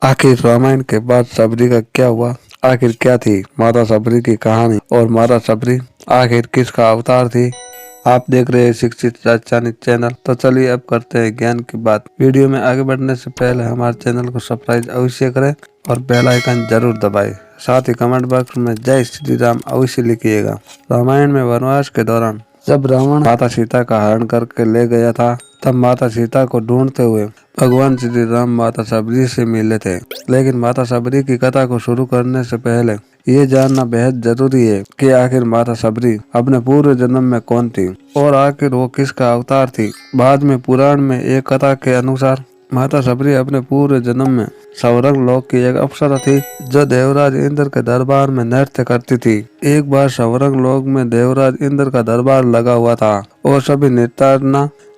आखिर रामायण के बाद सबरी का क्या हुआ? आखिर क्या थी माता सबरी की कहानी और माता सबरी आखिर किसका अवतार थी? आप देख रहे हैं शिक्षित राजस्थानी चैनल। तो चलिए अब करते हैं ज्ञान की बात। वीडियो में आगे बढ़ने से पहले हमारे चैनल को सब्सक्राइब अवश्य करें और बेल आइकन जरूर दबाएं। साथ ही कमेंट बॉक्स में जय श्री राम अवश्य लिखिएगा। रामायण में वनवास के दौरान जब रावण माता सीता का हरण करके ले गया था, तब माता सीता को ढूंढते हुए भगवान श्री राम माता सबरी से मिले थे। लेकिन माता सबरी की कथा को शुरू करने से पहले ये जानना बेहद जरूरी है कि आखिर माता सबरी अपने पूर्व जन्म में कौन थी और आखिर वो किसका अवतार थी। बाद में पुराण में एक कथा के अनुसार माता सबरी अपने पूर्व जन्म में स्वर्ग लोक की एक अप्सरा थी जो देवराज इंद्र के दरबार में नृत्य करती थी। एक बार स्वर्ग लोक में देवराज इंद्र का दरबार लगा हुआ था और सभी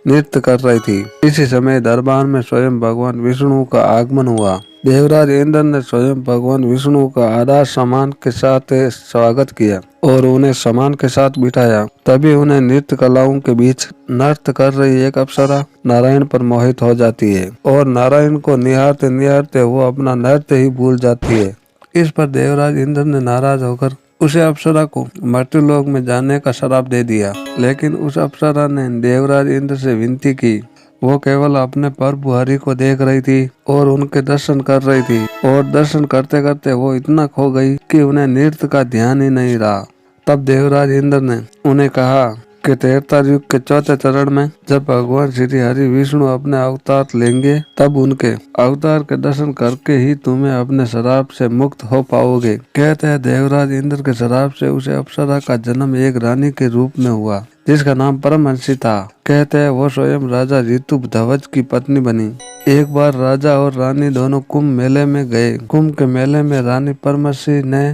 नृत्य कर रही थी। इसी समय दरबार में स्वयं भगवान विष्णु का आगमन हुआ। देवराज इंद्र ने स्वयं भगवान विष्णु का आदर सम्मान के साथ स्वागत किया और उन्हें सम्मान के साथ बिठाया। तभी उन्हें नृत्य कलाओं के बीच नृत्य कर रही एक अप्सरा नारायण पर मोहित हो जाती है और नारायण को निहारते निहारते वो अपना नृत्य ही भूल जाती है। इस पर देवराज इंद्र ने नाराज होकर उसे अप्सरा को मर्त्यलोक में जाने का श्राप दे दिया। लेकिन उस अप्सरा ने देवराज इंद्र से विनती की। वो केवल अपने प्रभु हरि को देख रही थी और उनके दर्शन कर रही थी और दर्शन करते करते वो इतना खो गई कि उन्हें नृत्य का ध्यान ही नहीं रहा। तब देवराज इंद्र ने उन्हें कहा कि त्रेता युग के चौथे चरण में जब भगवान श्री हरि विष्णु अपने अवतार लेंगे, तब उनके अवतार के दर्शन करके ही तुम्हें अपने श्राप से मुक्त हो पाओगे। कहते हैं देवराज इंद्र के श्राप से उसे अप्सरा का जन्म एक रानी के रूप में हुआ जिसका नाम परमहंसी था। कहते हैं वो स्वयं राजा ऋतु ध्वज की पत्नी बनी। एक बार राजा और रानी दोनों कुंभ मेले में गए। कुंभ के मेले में रानी परमहंसी ने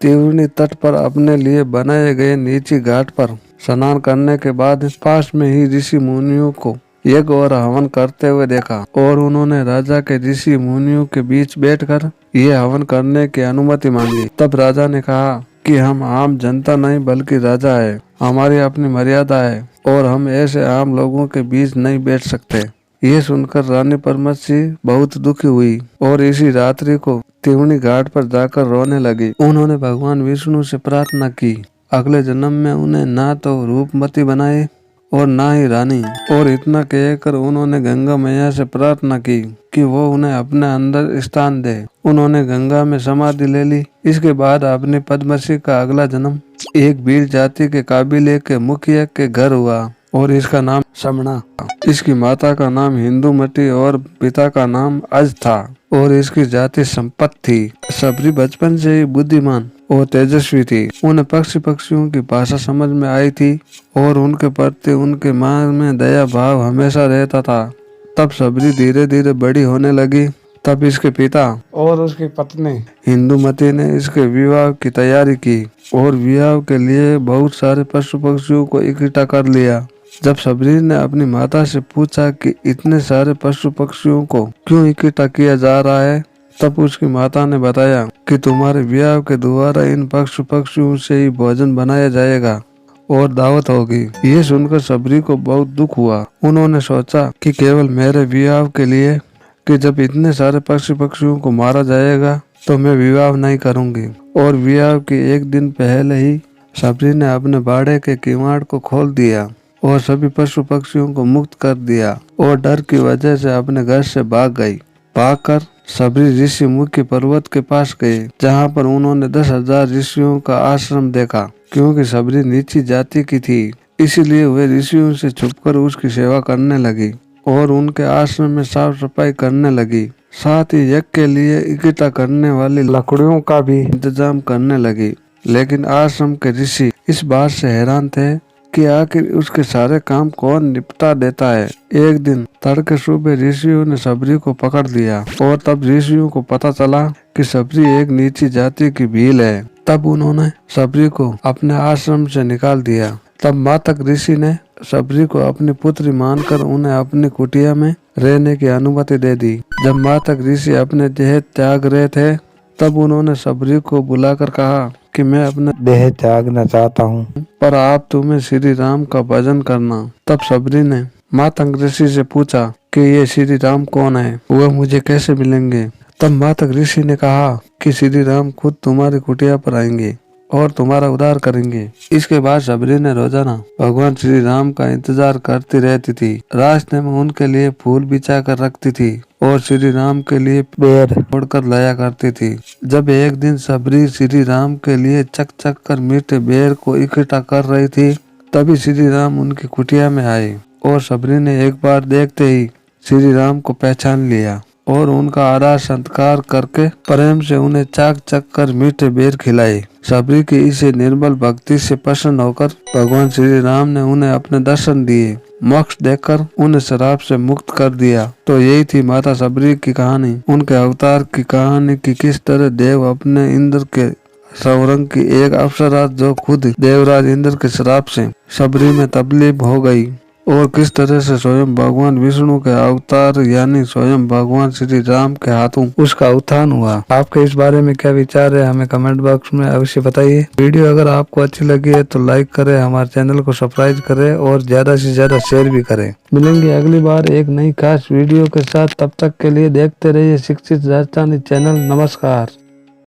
त्रिवेणी तट पर अपने लिए बनाए गए नीची घाट पर स्नान करने के बाद पास में ही ऋषि मुनियों को यज्ञ और हवन करते हुए देखा और उन्होंने राजा के ऋषि मुनियों के बीच बैठकर ये हवन करने की अनुमति मांगी। तब राजा ने कहा कि हम आम जनता नहीं बल्कि राजा है, हमारी अपनी मर्यादा है और हम ऐसे आम लोगों के बीच नहीं बैठ सकते। ये सुनकर रानी परमहंसी बहुत दुखी हुई और इसी रात्रि को त्रिवेणी घाट पर जाकर रोने लगी। उन्होंने भगवान विष्णु से प्रार्थना की अगले जन्म में उन्हें ना तो रूपमती बनाए और ना ही रानी। और इतना कहकर उन्होंने गंगा मैया से प्रार्थना की कि वो उन्हें अपने अंदर स्थान दे। उन्होंने गंगा में समाधि ले ली। इसके बाद अपनी पद्मश्री का अगला जन्म एक वीर जाति के काबिले के मुखिया के घर हुआ और इसका नाम समणा। इसकी माता का नाम हिंदुमती और पिता का नाम अज था और इसकी जाति संपत थी। सबरी बचपन से ही बुद्धिमान और तेजस्वी थी। उन्हें पक्षियों की भाषा समझ में आई थी और उनके प्रति उनके मन में दया भाव हमेशा रहता था। तब सबरी धीरे धीरे बड़ी होने लगी। तब इसके पिता और उसकी पत्नी हिंदुमती ने इसके विवाह की तैयारी की और विवाह के लिए बहुत सारे पशु पक्षियों को इकट्ठा कर लिया। जब सबरी ने अपनी माता से पूछा कि इतने सारे पशु पक्षियों को क्यों इकट्ठा किया जा रहा है, तब उसकी माता ने बताया कि तुम्हारे विवाह के द्वारा इन पशु पक्षियों से ही भोजन बनाया जाएगा और दावत होगी। ये सुनकर सबरी को बहुत दुख हुआ। उन्होंने सोचा कि केवल मेरे विवाह के लिए कि जब इतने सारे पशु पक्षियों को मारा जाएगा तो मैं विवाह नहीं करूंगी। और विवाह के एक दिन पहले ही सबरी ने अपने बाड़े के किवाड़ को खोल दिया और सभी पशु पक्षियों को मुक्त कर दिया और डर की वजह से अपने घर से भाग गई। भागकर सबरी ऋषि मुख्य पर्वत के पास गए जहाँ पर उन्होंने 10,000 ऋषियों का आश्रम देखा। क्योंकि सबरी नीची जाति की थी इसीलिए वे ऋषियों से छुपकर उसकी सेवा करने लगी और उनके आश्रम में साफ सफाई करने लगी। साथ ही यज्ञ के लिए इकट्ठा करने वाली लकड़ियों का भी इंतजाम करने लगी। लेकिन आश्रम के ऋषि इस बात से हैरान थे कि आखिर उसके सारे काम कौन निपटा देता है। एक दिन तड़के सुबह ऋषियों ने सबरी को पकड़ लिया और तब ऋषियों को पता चला कि सबरी एक नीची जाति की भील है। तब उन्होंने सबरी को अपने आश्रम से निकाल दिया। तब मातक ऋषि ने सबरी को अपनी पुत्री मानकर उन्हें अपनी कुटिया में रहने की अनुमति दे दी। जब मातक ऋषि अपने देह त्याग रहे थे तब उन्होंने सबरी को बुलाकर कहा कि मैं अपना देह त्यागना चाहता हूँ पर आप तुम्हें श्री राम का भजन करना। तब सबरी ने मातंग ऋषि से पूछा कि ये श्री राम कौन है, वह मुझे कैसे मिलेंगे। तब मातक ऋषि ने कहा कि श्री राम खुद तुम्हारी कुटिया पर आएंगे और तुम्हारा उद्धार करेंगे। इसके बाद सबरी ने रोजाना भगवान श्री राम का इंतजार करती रहती थी। रास्ते में उनके लिए फूल बिछा कर रखती थी और श्री राम के लिए बेर तोड़कर लाया करती थी। जब एक दिन सबरी श्री राम के लिए चक चक कर मीठे बेर को इकट्ठा कर रही थी, तभी श्री राम उनकी कुटिया में आए और सबरी ने एक बार देखते ही श्री राम को पहचान लिया और उनका आदर सत्कार करके प्रेम से उन्हें चाक चक कर मीठे बेर खिलाए। सबरी की इसे निर्मल भक्ति से प्रसन्न होकर भगवान श्री राम ने उन्हें अपने दर्शन दिए, मोक्ष देकर उन्हें शराब से मुक्त कर दिया। तो यही थी माता सबरी की कहानी, उनके अवतार की कहानी कि किस तरह देव अपने इंद्र के सौरंग की एक अप्सरा जो खुद देवराज इंद्र के श्राप से सबरी में तब्दील हो गई और किस तरह से स्वयं भगवान विष्णु के अवतार यानी स्वयं भगवान श्री राम के हाथों उसका उत्थान हुआ। आपके इस बारे में क्या विचार है हमें कमेंट बॉक्स में अवश्य बताइए। वीडियो अगर आपको अच्छी लगी है तो लाइक करें, हमारे चैनल को सब्सक्राइब करें और ज्यादा से ज्यादा शेयर भी करें। मिलेंगे अगली बार एक नई खास वीडियो के साथ, तब तक के लिए देखते रहिए शिक्षित राजस्थानी चैनल। नमस्कार।